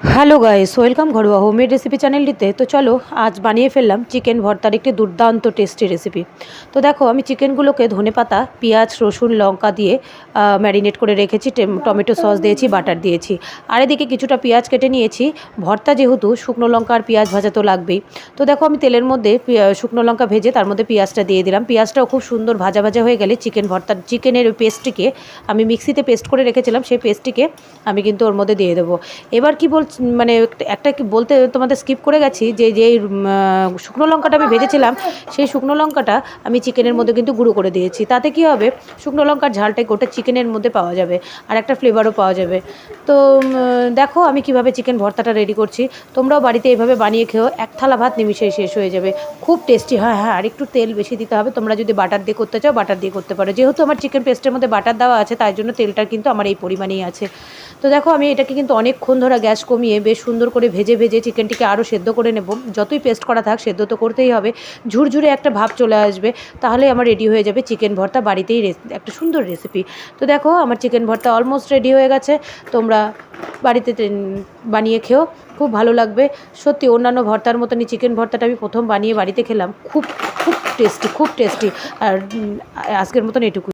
Hello guys, welcome ঘরোয়া homemade recipe চ্যানেলটিতে। তো চলো আজ বানিয়ে ফেললাম চিকেন ভর্তার একটি দুর্দান্ত টেস্টি রেসিপি। তো দেখো, আমি চিকেনগুলোকে ধনেপাতা, পেঁয়াজ, রসুন, লঙ্কা দিয়ে ম্যারিনেট করে রেখেছি। টমেটো সস দিয়েছি, বাটার দিয়েছি। আর এদিকে কিছুটা পেঁয়াজ কেটে নিয়েছি। ভর্তা যেহেতু শুকনো লঙ্কা আর পেঁয়াজ ভাজা তো লাগবেই। তো দেখো, আমি তেলের মধ্যে শুকনো লঙ্কা ভেজে তার মধ্যে পেঁয়াজটা দিয়ে দিলাম। পেঁয়াজটাও খুব সুন্দর ভাজা ভাজা হয়ে গেলে চিকেনের পেস্টটিকে আমি মিক্সিতে পেস্ট করে রেখেছিলাম, সেই পেস্টটিকে আমি কিন্তু ওর মধ্যে দিয়ে দেবো। এবার কি মানে একটা কি বলতে তোমাদের স্কিপ করে গেছি, যে যেই শুকনো লঙ্কাটা আমি ভেজেছিলাম, সেই শুকনো লঙ্কাটা আমি চিকেনের মধ্যে কিন্তু গুঁড়ো করে দিয়েছি। তাতে কি হবে, শুকনো লঙ্কার ঝালটাই গোটা চিকেনের মধ্যে পাওয়া যাবে আর একটা ফ্লেভারও পাওয়া যাবে। তো দেখো আমি কিভাবে চিকেন ভর্তাটা রেডি করছি। তোমরাও বাড়িতে এইভাবে বানিয়ে খেও, এক থালা ভাত নিমিশেই শেষ হয়ে যাবে। খুব টেস্টি হয়। হ্যাঁ, আর একটু তেল বেশি দিতে হবে। তোমরা যদি বাটার দিয়ে করতে চাও, বাটার দিয়ে করতে পারো। যেহেতু আমার চিকেন পেস্টের মধ্যে বাটার দেওয়া আছে, তাই জন্য তেলটার কিন্তু আমার এই পরিমাণেই আছে। তো দেখো, আমি এটাকে কিন্তু অনেকক্ষণ ধরে গ্যাস কমিয়ে বেশ সুন্দর করে ভেজে ভেজে চিকেনটিকে আরও সেদ্ধ করে নেব। যতই পেস্ট করা থাক, সেদ্ধ তো করতেই হবে। ঝুরঝুরে একটা ভাব চলে আসবে, তাহলে আমার রেডি হয়ে যাবে চিকেন ভর্তা, বাড়িতেই একটা সুন্দর রেসিপি। তো দেখো, আমার চিকেন ভর্তা অলমোস্ট রেডি হয়ে গেছে। তোমরা বাড়িতে বানিয়ে খেও, খুব ভালো লাগবে। সত্যি অন্যান্য ভর্তার মতনই চিকেন ভর্তাটা আমি প্রথম বানিয়ে বাড়িতে খেলাম, খুব খুব টেস্টি, খুব টেস্টি। আর আজকের মতন এটুকু।